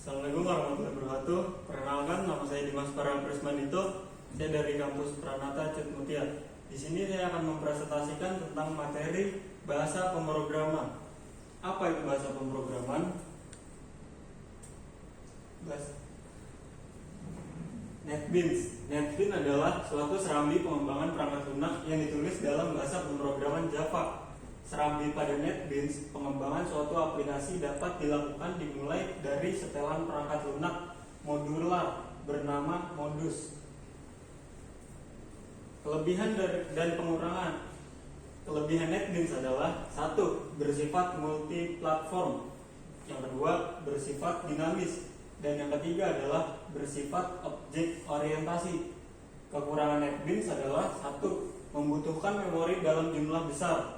Assalamualaikum warahmatullahi wabarakatuh. Perkenalkan, nama saya Dimas Farhan Prismanito. Saya dari kampus Pranata Cut Mutia. Di sini saya akan mempresentasikan tentang materi bahasa pemrograman. Apa itu bahasa pemrograman? NetBeans. NetBeans adalah suatu serambi pengembangan perangkat lunak yang ditulis dalam bahasa pemrograman Java. Serambi pada NetBeans, pengembangan suatu aplikasi dapat dilakukan dimulai dari setelan perangkat lunak modular bernama modus. Kelebihan dan pengurangan. Kelebihan NetBeans adalah 1. Bersifat multiplatform. Yang kedua, bersifat dinamis. Dan yang ketiga adalah bersifat objek orientasi. Kekurangan NetBeans adalah 1. Membutuhkan memori dalam jumlah besar.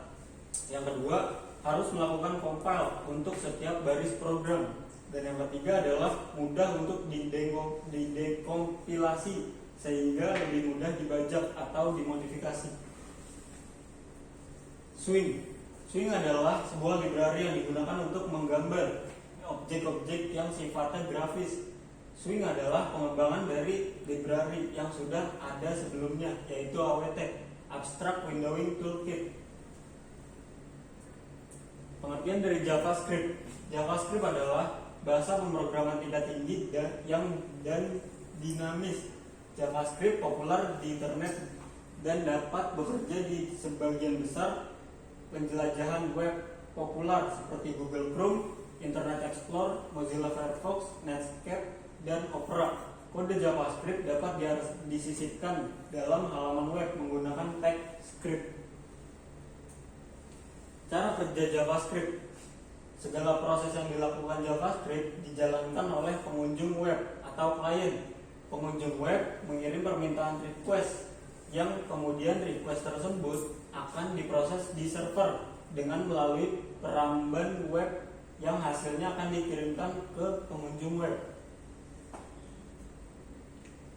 Yang kedua, harus melakukan compile untuk setiap baris program. Dan yang ketiga adalah mudah untuk didekompilasi sehingga lebih mudah dibajak atau dimodifikasi. Swing adalah sebuah library yang digunakan untuk menggambar objek-objek yang sifatnya grafis. Swing adalah pengembangan dari library yang sudah ada sebelumnya, yaitu AWT, Abstract Windowing Toolkit. Pengertian dari JavaScript. JavaScript adalah bahasa pemrograman tingkat tinggi dan dinamis. JavaScript populer di internet dan dapat bekerja di sebagian besar penjelajahan web populer seperti Google Chrome, Internet Explorer, Mozilla Firefox, Netscape, dan Opera. Kode JavaScript dapat disisipkan dalam halaman web menggunakan TypeScript. Cara kerja JavaScript. Segala proses yang dilakukan JavaScript dijalankan oleh pengunjung web atau klien. Pengunjung web mengirim permintaan request yang kemudian request tersebut akan diproses di server dengan melalui peramban web yang hasilnya akan dikirimkan ke pengunjung web.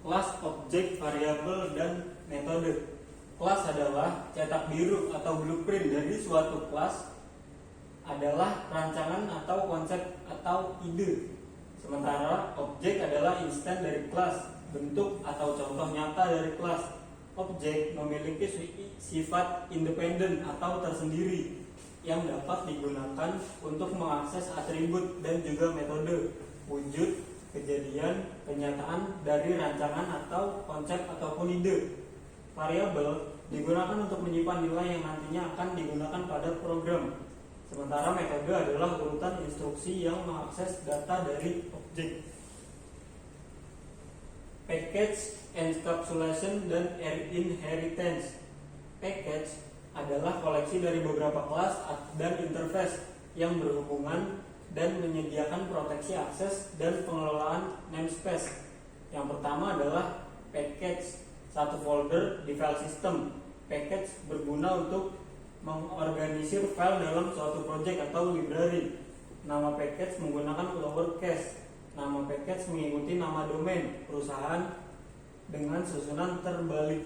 Kelas, objek, variabel, dan metode. Kelas adalah cetak biru atau blueprint dari suatu kelas, adalah rancangan atau konsep atau ide. Sementara objek adalah instan dari kelas, bentuk atau contoh nyata dari kelas. Objek memiliki sifat independen atau tersendiri yang dapat digunakan untuk mengakses atribut dan juga metode, wujud, kejadian, kenyataan dari rancangan atau konsep ataupun ide. Variabel digunakan untuk menyimpan nilai yang nantinya akan digunakan pada program. Sementara metode adalah urutan instruksi yang mengakses data dari objek. Package, encapsulation, dan inheritance. Package adalah koleksi dari beberapa kelas dan interface yang berhubungan dan menyediakan proteksi akses dan pengelolaan namespace. Yang pertama adalah package, satu folder di file system. Package berguna untuk mengorganisir file dalam suatu project atau library. Nama package menggunakan lowercase. Nama package mengikuti nama domain perusahaan dengan susunan terbalik.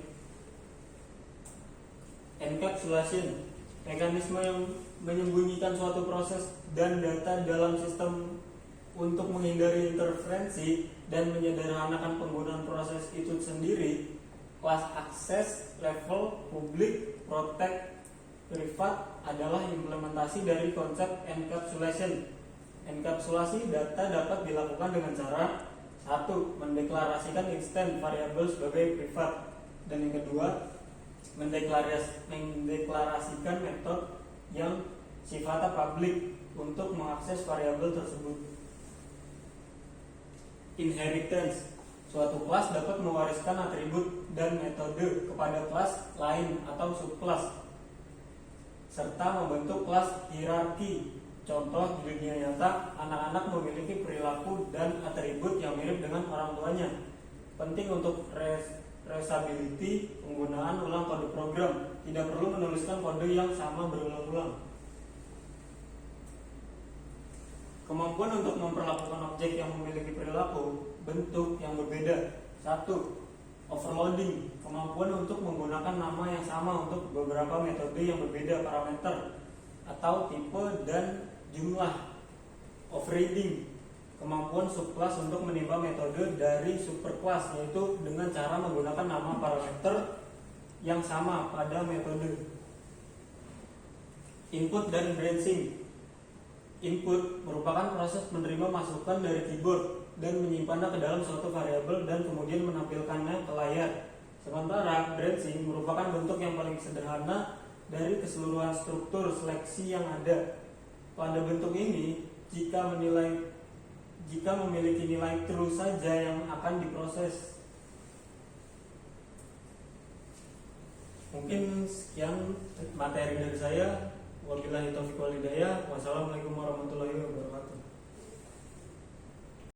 Encapsulation, mekanisme yang menyembunyikan suatu proses dan data dalam sistem untuk menghindari interferensi dan menyederhanakan penggunaan proses itu sendiri. Kelas akses, level, publik, protect, privat adalah implementasi dari konsep encapsulation. Enkapsulasi data dapat dilakukan dengan cara 1. Mendeklarasikan instant variable sebagai privat, dan yang kedua mendeklarasikan metode yang sifatnya publik untuk mengakses variabel tersebut. Inheritance. Suatu kelas dapat mewariskan atribut dan metode kepada kelas lain atau subkelas, serta membentuk kelas hierarki. Contoh di dunia nyata, anak-anak memiliki perilaku dan atribut yang mirip dengan orang tuanya. Penting untuk reusability, penggunaan ulang kode program. Tidak perlu menuliskan kode yang sama berulang-ulang. Kemampuan untuk memperlakukan objek yang memiliki perilaku bentuk yang berbeda. 1. Overloading, kemampuan untuk menggunakan nama yang sama untuk beberapa metode yang berbeda parameter atau tipe dan jumlah. Overriding, kemampuan subkelas untuk menimba metode dari superkelas, yaitu dengan cara menggunakan nama parameter yang sama pada metode. Input dan branching. Input merupakan proses menerima masukan dari keyboard dan menyimpannya ke dalam suatu variabel dan kemudian menampilkannya ke layar. Sementara branching merupakan bentuk yang paling sederhana dari keseluruhan struktur seleksi yang ada. Pada bentuk ini, jika memiliki nilai true saja yang akan diproses. Mungkin sekian materi dari saya. Wabillahi taufiq wal hidayah. Wassalamualaikum warahmatullahi wabarakatuh.